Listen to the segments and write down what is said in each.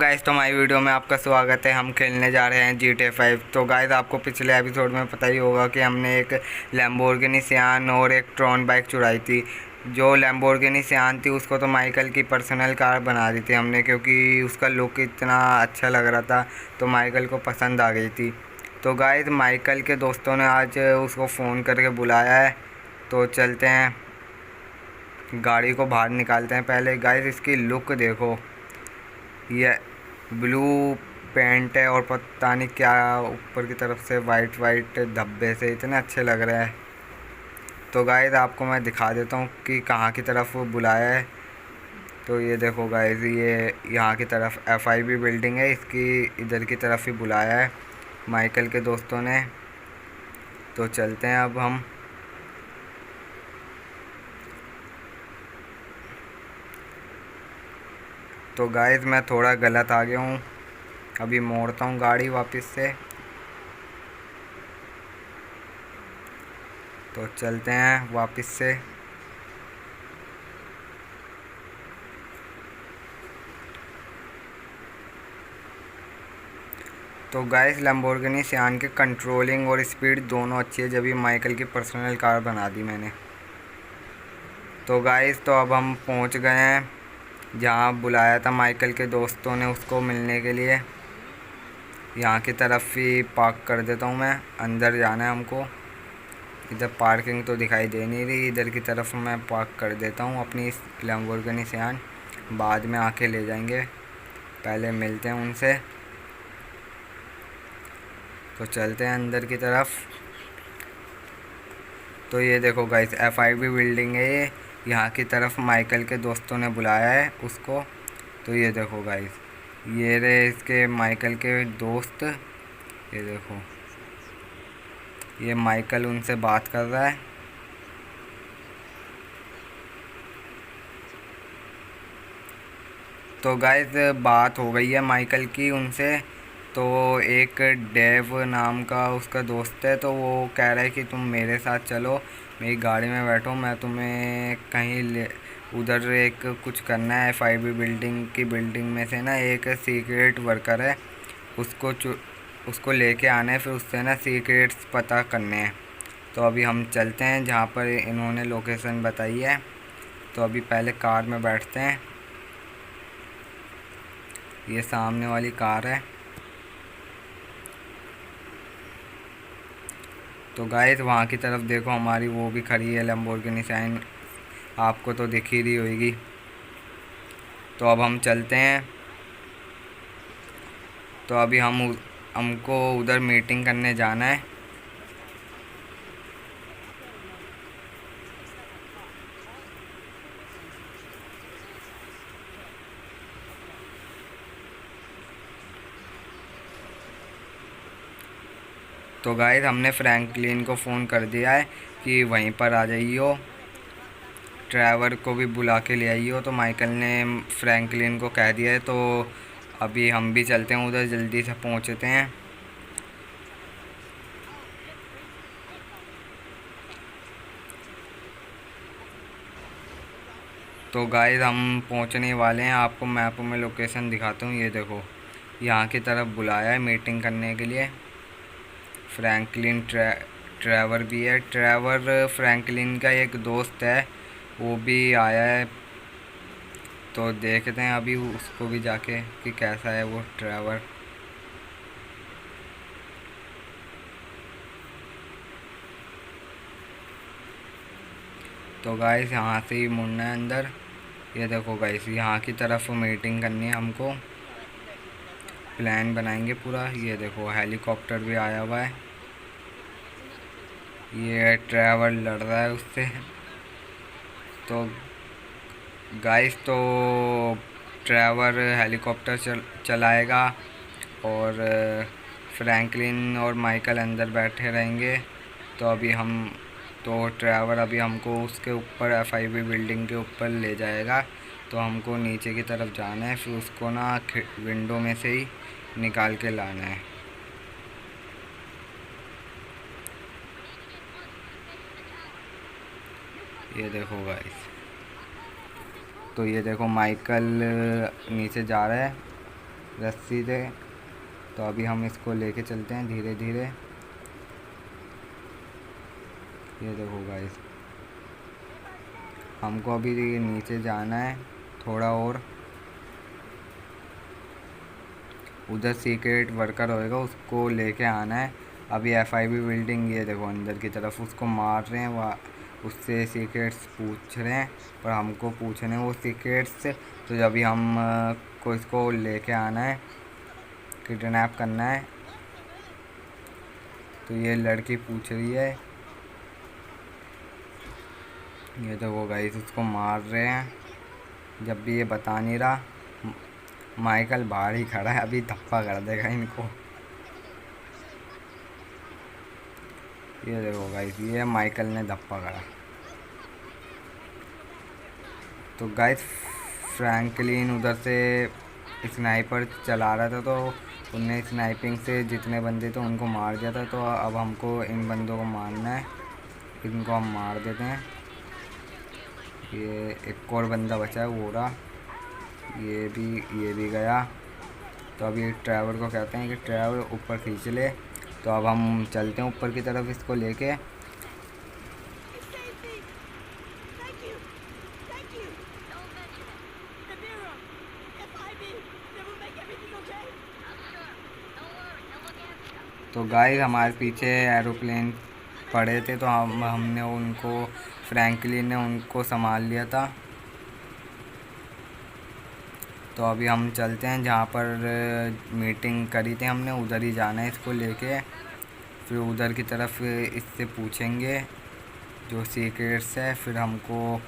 Guys, तो हमारी video में आपका स्वागत है। हम खेलने जा रहे हैं GTA 5। तो गाइस, आपको पिछले एपिसोड में पता ही होगा कि हमने एक लैम्बोर्गिनी सियान और एक ट्रॉन बाइक चुराई थी। जो लैम्बोर्गिनी सियान थी उसको तो माइकल की पर्सनल कार बना दी थी हमने, क्योंकि उसका लुक इतना अच्छा लग रहा था तो माइकल को पसंद आ गई थी। तो गाइस, माइकल के दोस्तों ने आज उसको फ़ोन करके बुलाया है, तो चलते हैं गाड़ी को बाहर निकालते हैं। पहले गाइस इसकी लुक देखो, ये ब्लू पेंट है और पता नहीं क्या ऊपर की तरफ से वाइट वाइट धब्बे से इतने अच्छे लग रहे हैं। तो गाइस आपको मैं दिखा देता हूँ कि कहाँ की तरफ वो बुलाया है। तो ये देखो गाइस, ये यहाँ की तरफ FIB बिल्डिंग है, इसकी इधर की तरफ ही बुलाया है माइकल के दोस्तों ने। तो चलते हैं अब हम। तो गाइस मैं थोड़ा गलत आ गया हूँ, अभी मोड़ता हूँ गाड़ी वापस से। तो चलते हैं वापस से। तो गाइस, लैम्बोर्गिनी सियान के कंट्रोलिंग और स्पीड दोनों अच्छी है, जब भी माइकल की पर्सनल कार बना दी मैंने। तो गाइस, तो अब हम पहुंच गए हैं जहां बुलाया था माइकल के दोस्तों ने उसको मिलने के लिए। यहाँ की तरफ ही पार्क कर देता हूं मैं, अंदर जाना है हमको। इधर पार्किंग तो दिखाई दे नहीं रही, इधर की तरफ मैं पार्क कर देता हूँ अपनी लैम्बोर्गिनी सियान। बाद में आके ले जाएंगे, पहले मिलते हैं उनसे। तो चलते हैं अंदर की तरफ। तो ये देखो गाइस, FIB बिल्डिंग है ये, यहाँ की तरफ माइकल के दोस्तों ने बुलाया है उसको। तो ये देखो गाइस, ये रहे इसके माइकल के दोस्त। ये देखो, ये माइकल उनसे बात कर रहा है। तो गाइस, बात हो गई है माइकल की उनसे। तो एक डेव नाम का उसका दोस्त है, तो वो कह रहा है कि तुम मेरे साथ चलो, मेरी गाड़ी में बैठो, मैं तुम्हें कहीं ले उधर एक कुछ करना है। FIB बिल्डिंग में से ना एक सीक्रेट वर्कर है, उसको लेके आना है, फिर उससे ना सीक्रेट्स पता करने हैं। तो अभी हम चलते हैं जहाँ पर इन्होंने लोकेशन बताई है। तो अभी पहले कार में बैठते हैं, ये सामने वाली कार है। तो गाइस, वहाँ की तरफ देखो, हमारी वो भी खड़ी है लैम्बोर्गिनी सियान, आपको तो दिख ही रही होगी। तो अब हम चलते हैं। तो अभी हमको उधर मीटिंग करने जाना है। तो गाइस, हमने फ्रैंकलिन को फ़ोन कर दिया है कि वहीं पर आ जाइयो, ट्रैवर को भी बुला के ले आइयो। तो माइकल ने फ्रैंकलिन को कह दिया है, तो अभी हम भी चलते हैं उधर, जल्दी से पहुंचते हैं। तो गाइस, हम पहुंचने वाले हैं, आपको मैप में लोकेशन दिखाता हूँ। ये देखो, यहाँ की तरफ बुलाया है मीटिंग करने के लिए। फ्रैंकलिन ट्रैवर भी है, ट्रैवर फ्रैंकलिन का एक दोस्त है, वो भी आया है। तो देखते हैं अभी उसको भी जाके कि कैसा है वो ट्रैवर। तो गाइस, यहाँ से ही मुड़ना है अंदर। ये देखो गाइस, यहाँ की तरफ मीटिंग करनी है हमको, प्लान बनाएंगे पूरा। ये देखो, हेलीकॉप्टर भी आया हुआ है, ये ट्रैवर लड़ रहा है उससे। तो गाइस, तो ट्रैवर हेलीकॉप्टर चलाएगा और फ्रैंकलिन और माइकल अंदर बैठे रहेंगे। तो अभी ट्रैवर अभी हमको उसके ऊपर FIB बिल्डिंग के ऊपर ले जाएगा। तो हमको नीचे की तरफ जाना है, फिर उसको ना विंडो में से ही निकाल के लाना है। ये देखो गाइस, तो ये देखो माइकल नीचे जा रहा है, रस्सी से। तो अभी हम इसको लेके चलते हैं धीरे धीरे। ये देखो गाइस, हमको अभी नीचे जाना है थोड़ा और। उधर सीक्रेट वर्कर होएगा, उसको लेके आना है। अभी FIB बिल्डिंग, ये देखो अंदर की तरफ उसको मार रहे हैं, वहाँ उससे सीक्रेट्स पूछ रहे हैं, पर हमको पूछने वो सीक्रेट्स। तो अभी हम को इसको लेके आना है, किडनैप करना है। तो ये लड़की पूछ रही है, ये देखो गाइस उसको मार रहे हैं। जब भी ये बता नहीं रहा, माइकल बाहर ही खड़ा है, अभी धप्पा कर देगा इनको। ये देखो गाइस, ये माइकल ने धप्पा करा। तो गाइस फ्रैंकलिन उधर से स्नाइपर चला रहा था, तो उनने स्नाइपिंग से जितने बंदे थे उनको मार दिया था। तो अब हमको इन बंदों को मारना है, इनको हम मार देते हैं। ये एक और बंदा बचा है, वो रहा, ये भी गया। तो अभी ड्राइवर को कहते हैं कि ड्राइवर ऊपर खींच ले। तो अब हम चलते हैं ऊपर की तरफ इसको लेके। तो गाइस हमारे पीछे एरोप्लेन पड़े थे, तो हमने उनको, फ्रैंकलिन ने उनको संभाल लिया था। तो अभी हम चलते हैं जहाँ पर मीटिंग करी थी हमने, उधर ही जाना है इसको लेके। फिर उधर की तरफ इससे पूछेंगे जो सीक्रेट्स है, फिर हमको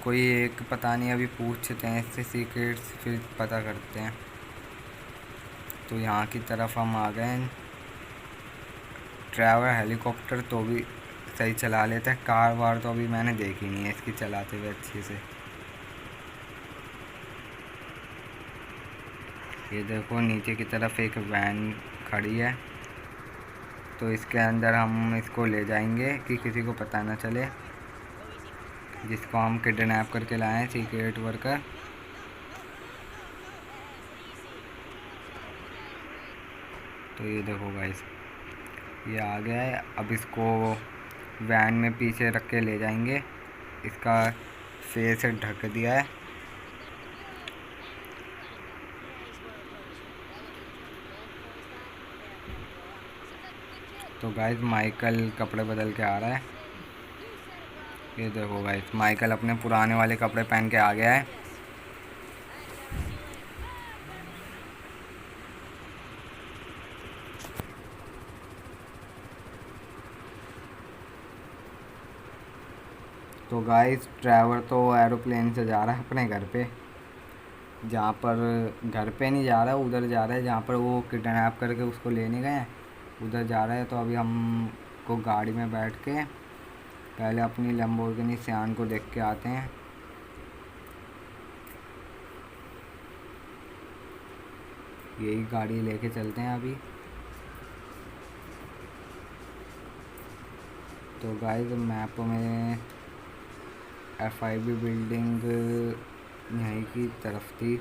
कोई एक पता नहीं, अभी पूछते हैं इससे सीक्रेट्स, फिर पता करते हैं। तो यहाँ की तरफ हम आ गए। ड्राइवर हेलीकॉप्टर तो भी सही चला लेता है, कार वार तो अभी मैंने देखी नहीं है इसकी चलाते हुए अच्छे से। ये देखो नीचे की तरफ एक वैन खड़ी है, तो इसके अंदर हम इसको ले जाएंगे कि किसी को पता ना चले, जिसको हम किडनैप करके लाए हैं, सीक्रेट वर्कर। तो ये देखो गाइस, ये आ गया है। अब इसको वैन में पीछे रख के ले जाएंगे, इसका फेस ढक दिया है। तो गाइस माइकल कपड़े बदल के आ रहा है। ये देखो गाइस, माइकल अपने पुराने वाले कपड़े पहन के आ गया है। तो गाइस ड्राइवर तो एरोप्लेन से जा रहा है अपने घर पे, जहाँ पर, घर पे नहीं जा रहा है, उधर जा रहा है जहाँ पर वो किडनैप करके उसको लेने गए हैं, उधर जा रहा है। तो अभी हम को गाड़ी में बैठ के पहले अपनी लैम्बोर्गिनी सियान को देख के आते हैं। यही गाड़ी लेके चलते हैं अभी। तो गाइस मैप में FIB बिल्डिंग यहीं की तरफ थी।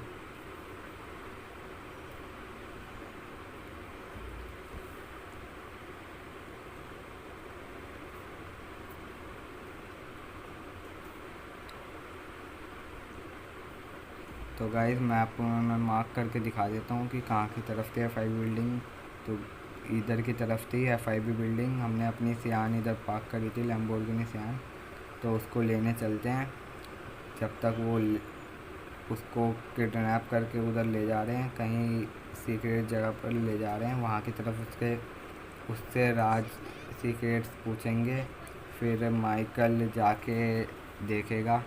तो गाइस मैप में मैं मार्क करके दिखा देता हूँ कि कहाँ की तरफ थी FIB बिल्डिंग। तो इधर की तरफ थी FIB बिल्डिंग। हमने अपनी सियान इधर पार्क करी थी, लैम्बोर्गिनी सियान। तो उसको लेने चलते हैं, जब तक वो उसको किडनैप करके उधर ले जा रहे हैं, कहीं सीक्रेट जगह पर ले जा रहे हैं, वहाँ की तरफ उससे राज सीक्रेट्स पूछेंगे, फिर माइकल जाके देखेगा।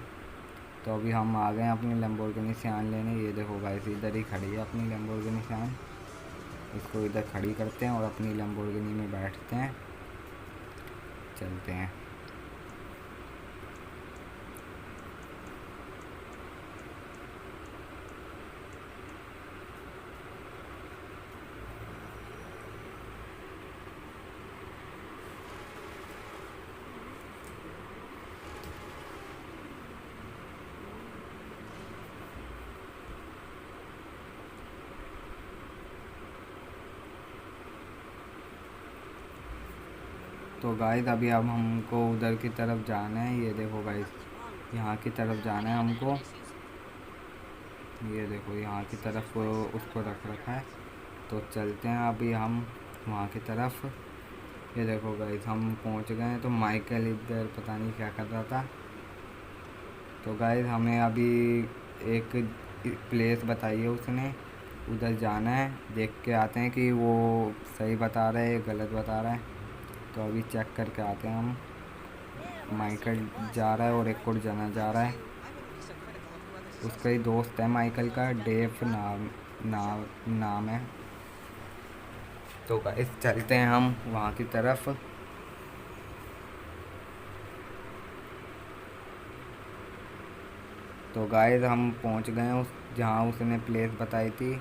तो अभी हम आ गए अपनी लैम्बोर्गिनी सियान लेने। ये देखो गाइस, इधर ही खड़ी है अपनी लैम्बोर्गिनी सियान। इसको इधर खड़ी करते हैं और अपनी लैम्बोर्गिनी में बैठते हैं, चलते हैं। तो गाइस अभी अब हमको उधर की तरफ जाना है। ये देखो गाइस, यहाँ की तरफ जाना है हमको। ये देखो यहाँ की तरफ उसको रख रखा है। तो चलते हैं अभी हम वहाँ की तरफ। ये देखो गाइस हम पहुँच गए हैं। तो माइकल इधर पता नहीं क्या कर रहा था। तो गाइस हमें अभी एक प्लेस बताई है उसने, उधर जाना है। देख के आते हैं कि वो सही बता रहा है या गलत बता रहा है। तो अभी चेक करके आते हैं हम। माइकल जा रहा है और एक और जना जा रहा है। उसका ही दोस्त है माइकल का, डेव नाम है। तो गाइस चलते हैं हम वहाँ की तरफ। तो गाइस हम पहुँच गए हैं उस जहाँ उसने प्लेस बताई थी।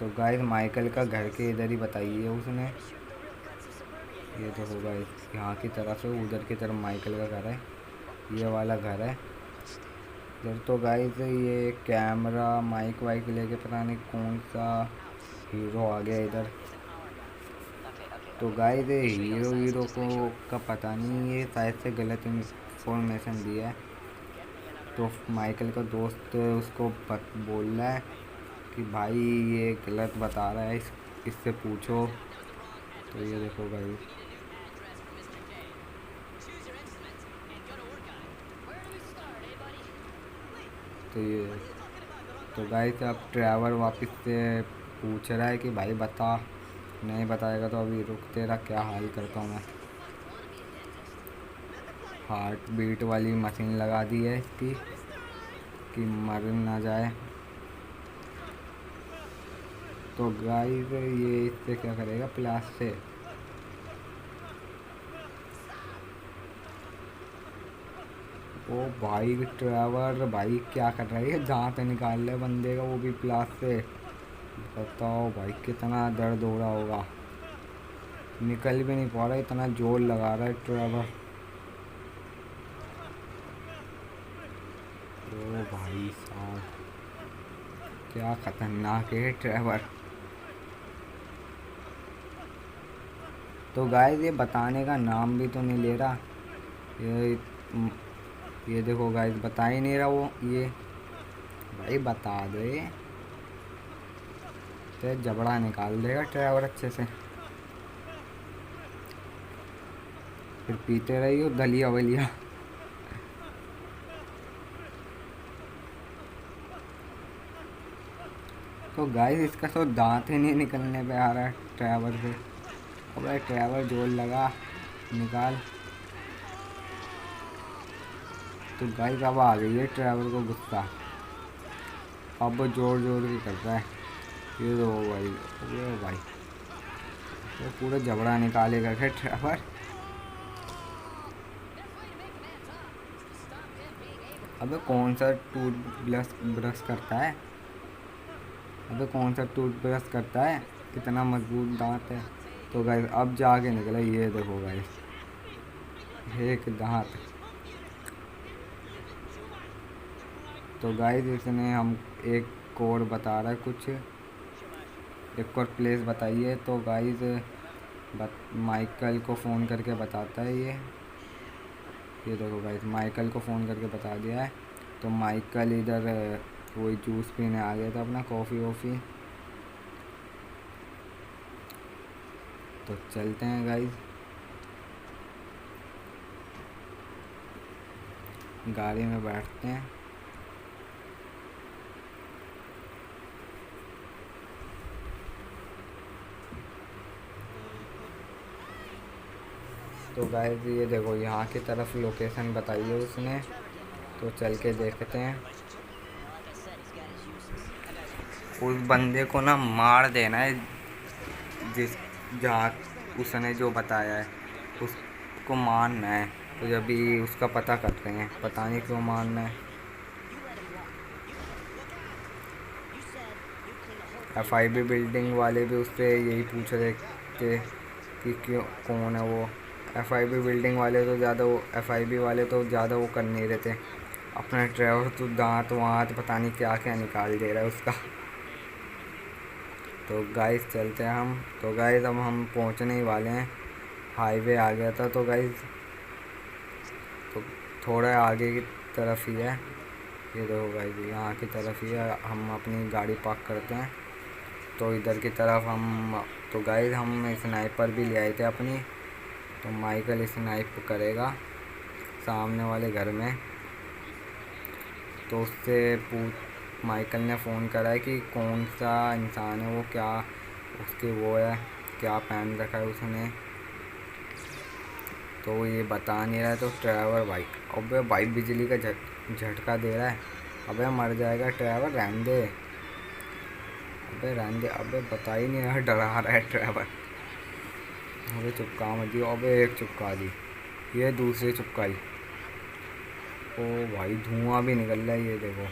तो गाइस माइकल का घर के इधर ही बताई है उसने। ये देखो गाइस यहाँ की तरफ है, उधर की तरफ माइकल का घर है। ये वाला घर है इधर। तो गाइस ये कैमरा माइक वाइक लेके पता नहीं कौन सा हीरो आ गया इधर। तो गाइस ये हीरो को का पता नहीं, ये शायद से गलत इन्फॉर्मेशन दिया है। तो माइकल का दोस्त उसको बोल रहा है कि भाई ये गलत बता रहा है, इससे पूछो। तो ये देखो गाइस, तो ये तो गाइस अब ट्रैवल वापस से पूछ रहा है कि भाई बता। नहीं बताएगा तो अभी रुक, तेरा क्या हाल करता हूँ मैं। हार्ट बीट वाली मशीन लगा दी है इसकी कि मर ना जाए। तो गाइस ये इससे क्या करेगा, प्लास से। ओ भाई ट्रैवल भाई क्या कर रहा है, दांत निकाल रहे बंदे का, वो भी प्लास से। बताओ भाई कितना दर्द हो रहा होगा, निकल भी नहीं पा रहा, इतना जोर लगा रहा है ट्रैवल। ओ भाई साहब क्या खतरनाक है ट्रैवल। तो गाइस ये बताने का नाम भी तो नहीं ले रहा। ये ये देखो गाइस बता ही नहीं रहा वो। ये भाई बता दे, तो जबड़ा निकाल देगा ड्राइवर अच्छे से। फिर पीते रही हो दलिया वलिया। तो गाइस इसका तो दांत ही नहीं निकलने पे आ रहा है ड्राइवर से। अबे ड्राइवर जोर लगा, निकाल। तो गाइस अब आ गई है ड्राइवर को गुस्सा, अब वो जोर जोर के कर रहा है। ये दो भाई, ये भाई तो पूरा जबड़ा निकालेगा क्या ड्राइवर। अबे कौन सा टूथ ब्रश ब्रश करता है, अबे कौन सा टूथ ब्रश करता है, कितना मजबूत दांत है। तो गाइस अब जाके निकला, ये देखो गाइस एक दांत। तो गाइस इसने हम एक कोड बता रहा है कुछ, एक और प्लेस बताइए। तो गाइस माइकल को फ़ोन करके बताता है ये देखो गाइस माइकल को फ़ोन करके बता दिया है। तो माइकल इधर वही जूस पीने आ गया था अपना, कॉफ़ी वॉफ़ी। तो चलते हैं गाइस, गाड़ी में बैठते हैं। तो गाइस ये देखो यहाँ की तरफ लोकेशन बताई है उसने, तो चल के देखते हैं। उस बंदे को ना मार देना है, जिस जहाँ उसने जो बताया है उसको मारना है। तो अभी उसका पता करते हैं, पता नहीं क्यों मारना है। FIB बिल्डिंग वाले भी उससे यही पूछ रहे थे कि क्यों, कौन है वो। FIB बिल्डिंग वाले तो ज़्यादा वो FIB वाले तो ज़्यादा वो कर नहीं रहे थे। अपना ड्राइवर तो दांत वाँत पता नहीं क्या क्या निकाल दे रहा है उसका। तो गाइस चलते हैं हम। तो गाइस अब हम पहुंचने ही वाले हैं। हाईवे आ गया था। तो गाइस तो थोड़ा आगे की तरफ ही है, ये देखो गाइस यहाँ की तरफ ही है। हम अपनी गाड़ी पार्क करते हैं तो इधर की तरफ हम, तो गाइस हम स्नाइपर भी ले आए थे अपनी। तो माइकल स्नाइप करेगा सामने वाले घर में। तो उससे पूछ, माइकल ने फ़ोन करा है कि कौन सा इंसान है वो, क्या उसके वो है, क्या पहन रखा है उसने। तो वो ये बता नहीं रहा है। तो ट्रैवर भाई, अबे भाई बिजली का झटका दे रहा है। अबे मर जाएगा ट्रैवर, रहने दे। अबे रहने दे, अबे बता ही नहीं रहा, डरा रहा है ट्रैवर। अबे चिपका मत दियो, अबे एक चिपका दी, ये दूसरी चिपकाई। ओ भाई धुआं भी निकल रहा है, ये देखो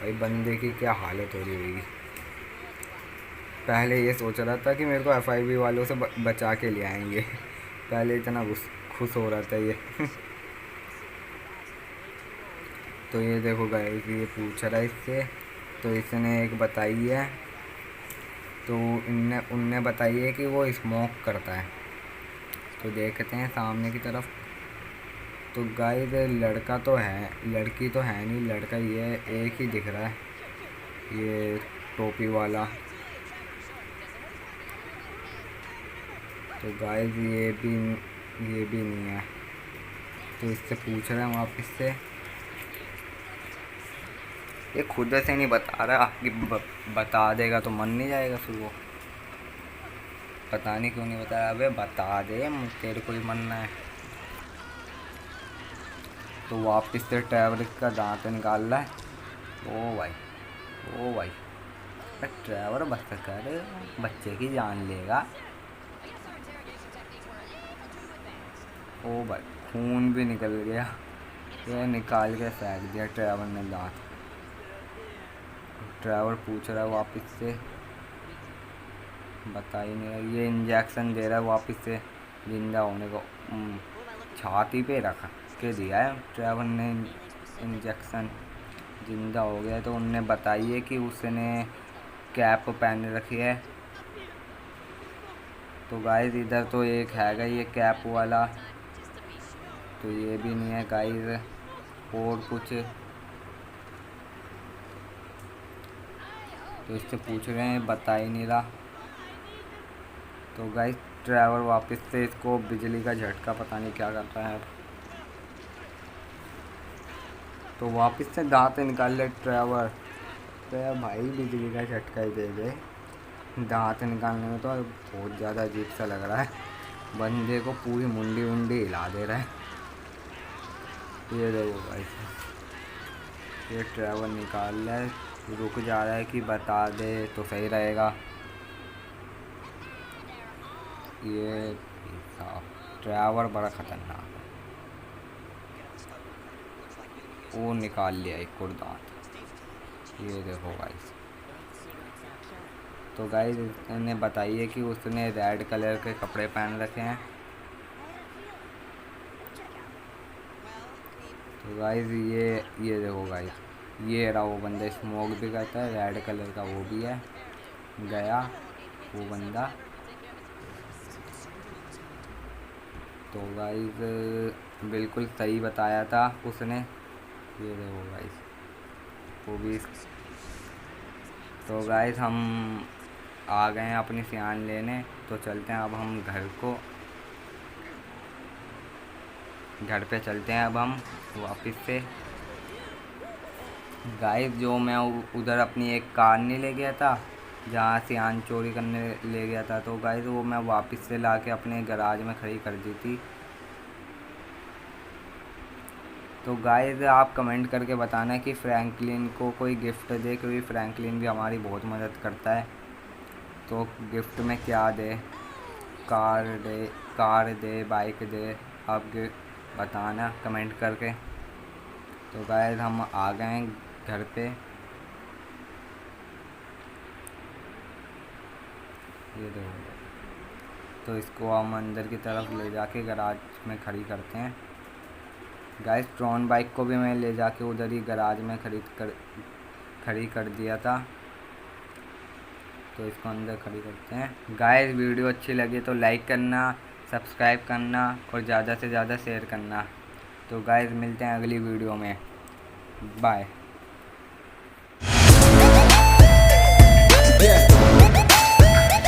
भाई बंदे की क्या हालत हो रही होगी। पहले ये सोच रहा था कि मेरे को FIB वालों से बचा के ले आएंगे। पहले इतना खुश हो रहा था ये। तो ये देखो गाइस, ये पूछ रहा है इससे। तो इसने एक बताई है, तो उनने बताई है कि वो स्मोक करता है। तो देखते हैं सामने की तरफ। तो गाइस लड़का तो है, लड़की तो है नहीं, लड़का ये एक ही दिख रहा है, ये टोपी वाला। तो गाइस ये भी नहीं है। तो इससे पूछ रहे हैं वापस से, ये खुद से नहीं बता रहा कि बता देगा तो मन नहीं जाएगा फिर वो। पता नहीं क्यों नहीं बता रहा। अबे बता दे, तेरे को ही मनना है। तो वापस से ट्रैवल का दांत निकाल रहा है। ओ भाई, ओ भाई, ट्रैवल बस कर, बच्चे की जान लेगा। ओ भाई खून भी निकल गया, ये निकाल के फेंक दिया ट्रैवल ने दांत। ट्रैवल पूछ रहा है वापस से, बता ही नहीं रहा। ये इंजेक्शन दे रहा है वापस से जिंदा होने को। छाती पे रख के दिया है ट्रैवल ने इंजेक्शन, जिंदा हो गया। तो उनने बताई है कि उसने कैप पहन रखी है। तो गाइस इधर तो एक हैगा ये कैप वाला, तो ये भी नहीं है गाइस। और कुछ तो इससे पूछ रहे हैं, बता ही नहीं रहा। तो गाइस ड्राइवर वापस से इसको बिजली का झटका पता नहीं क्या करता है। तो वापस से दांत निकाल ले ड्राइवर। तो यार भाई बिजली का झटका ही दे दे, दांत निकालने में तो बहुत ज़्यादा अजीब सा लग रहा है। बंदे को पूरी मुंडी उंडी हिला दे रहा है। ये देखो भाई, ये ड्राइवर निकाल रहा है, रुक जा रहा है कि बता दे तो सही रहेगा। ये ड्राइवर बड़ा खतरनाक है। वो निकाल लिया एक और दांत, ये देखो गाइस। तो गाइस ने बताइए कि उसने रेड कलर के कपड़े पहन रखे हैं। तो गाइस ये देखो गाइस, ये रहा वो बंदा, स्मोक भी करता है, रेड कलर का वो भी है, गया वो बंदा। तो गाइस बिल्कुल सही बताया था उसने, ये देखो गाइस वो भी। तो गाइस हम आ गए हैं अपनी सियान लेने, तो चलते हैं अब हम घर पे चलते हैं अब हम वापस से। गाइस जो मैं उधर अपनी एक कार नहीं ले गया था जहाँ सियान चोरी करने ले गया था, तो गाइस वो मैं वापस से लाके अपने गराज में खड़ी कर दी थी। तो गाइस आप कमेंट करके बताना कि फ्रैंकलिन को कोई गिफ्ट दे, क्योंकि फ्रैंकलिन भी हमारी बहुत मदद करता है। तो गिफ्ट में क्या दे, कार दे, बाइक दे, आप बताना कमेंट करके। तो गाइस हम आ गए हैं घर पे। ये देखो, तो इसको हम अंदर की तरफ ले जाके गराज में खड़ी करते हैं। गाइस ट्रॉन बाइक को भी मैं ले जाके उधर ही गराज में खड़ी कर दिया था। तो इसको अंदर खड़ी करते हैं। गाइस वीडियो अच्छी लगी तो लाइक करना, सब्सक्राइब करना और ज़्यादा से ज़्यादा शेयर करना। तो गाइस मिलते हैं अगली वीडियो में, बाय।